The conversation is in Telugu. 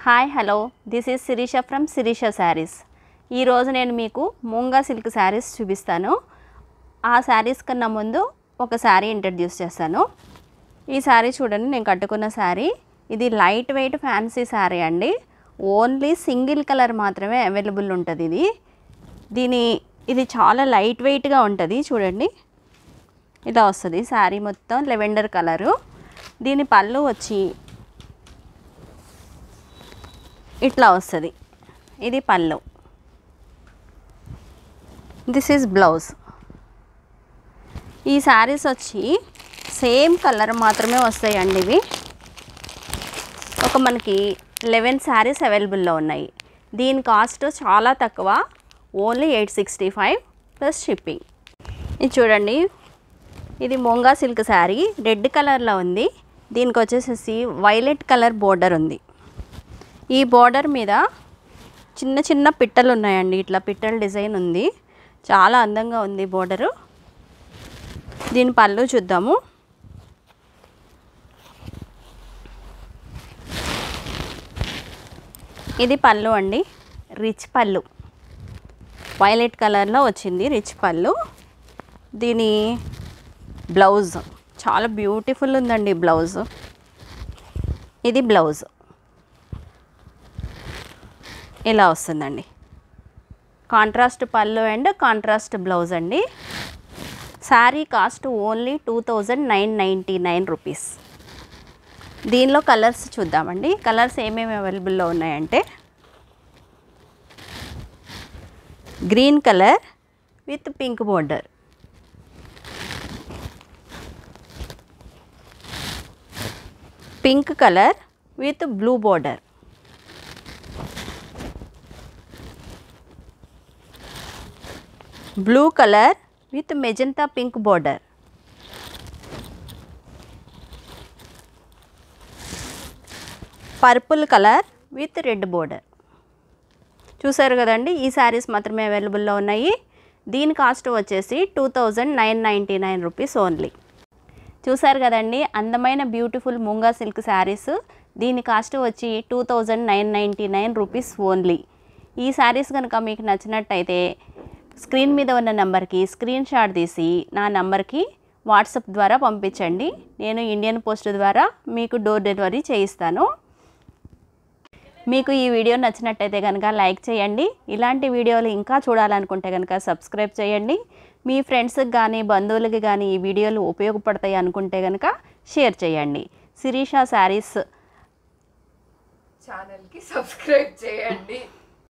Hi hello this is Shirisha from Shirisha Sarees. ఈరోజు నేను మీకు మూంగా సిల్క్ శారీస్ చూపిస్తాను. ఆ శారీస్ కన్నా ముందు ఒక శారీ ఇంట్రడ్యూస్ చేస్తాను. ఈ శారీ చూడండి, నేను కట్టుకున్న శారీ. ఇది లైట్ వెయిట్ ఫ్యాన్సీ శారీ అండి. ఓన్లీ సింగిల్ కలర్ మాత్రమే అవైలబుల్ ఉంటుంది. ఇది చాలా లైట్ వెయిట్గా ఉంటుంది. చూడండి, ఇలా వస్తుంది శారీ మొత్తం లెవెండర్ కలరు. దీని పళ్ళు వచ్చి ఇట్లా వస్తుంది. ఇది పళ్ళు. This is blouse. ఈ శారీస్ వచ్చి సేమ్ కలర్ మాత్రమే వస్తాయండి. ఇవి మనకి 11 శారీస్ అవైలబుల్లో ఉన్నాయి. దీని కాస్ట్ చాలా తక్కువ, ఓన్లీ 865 ప్లస్ షిప్పింగ్. ఇది చూడండి, ఇది మూంగా సిల్క్ శారీ రెడ్ కలర్లో ఉంది. దీనికి వచ్చేసేసి వైలెట్ కలర్ బోర్డర్ ఉంది. ఈ బోర్డర్ మీద చిన్న చిన్న పిట్టలు ఉన్నాయండి. ఇట్లా పిట్టల డిజైన్ ఉంది. చాలా అందంగా ఉంది బోర్డరు. దీని పళ్ళు చూద్దాము. ఇది పళ్ళు అండి, రిచ్ పళ్ళు. వైలెట్ కలర్లో వచ్చింది రిచ్ పళ్ళు. దీని బ్లౌజ్ చాలా బ్యూటిఫుల్ ఉందండి బ్లౌజ్. ఇది బ్లౌజ్ ఇలా వస్తుందండి. కాంట్రాస్ట్ పళ్ళు అండ్ కాంట్రాస్ట్ బ్లౌజ్ అండి. Sari cost only 2999 rupees. దీనిలో కలర్స్ చూద్దామండి. కలర్స్ ఏమేమి అవైలబుల్లో ఉన్నాయంటే, green colour with pink border, pink colour with blue border, blue colour with magenta pink border, purple colour with red border. చూసారు కదండి, ఈ శారీస్ మాత్రమే అవైలబుల్లో ఉన్నాయి. దీని కాస్ట్ వచ్చేసి 2999 రూపీస్ ఓన్లీ. చూసారు కదండి, అందమైన బ్యూటిఫుల్ మూంగా సిల్క్ శారీస్. దీని కాస్ట్ వచ్చి 2999 రూపీస్ ఓన్లీ. ఈ శారీస్ కనుక మీకు నచ్చినట్టయితే స్క్రీన్ మీద ఉన్న నెంబర్కి స్క్రీన్ షాట్ తీసి నా నెంబర్కి వాట్సాప్ ద్వారా పంపించండి. నేను ఇండియన్ పోస్ట్ ద్వారా మీకు డోర్ డెలివరీ చేయిస్తాను. మీకు ఈ వీడియో నచ్చినట్టయితే కనుక లైక్ చేయండి. ఇలాంటి వీడియోలు ఇంకా చూడాలనుకుంటే కనుక సబ్స్క్రైబ్ చేయండి. మీ ఫ్రెండ్స్కి కానీ బంధువులకి కానీ ఈ వీడియోలు ఉపయోగపడతాయి అనుకుంటే కనుక షేర్ చేయండి. శిరీష శారీస్ ఛానల్కి సబ్స్క్రైబ్ చేయండి.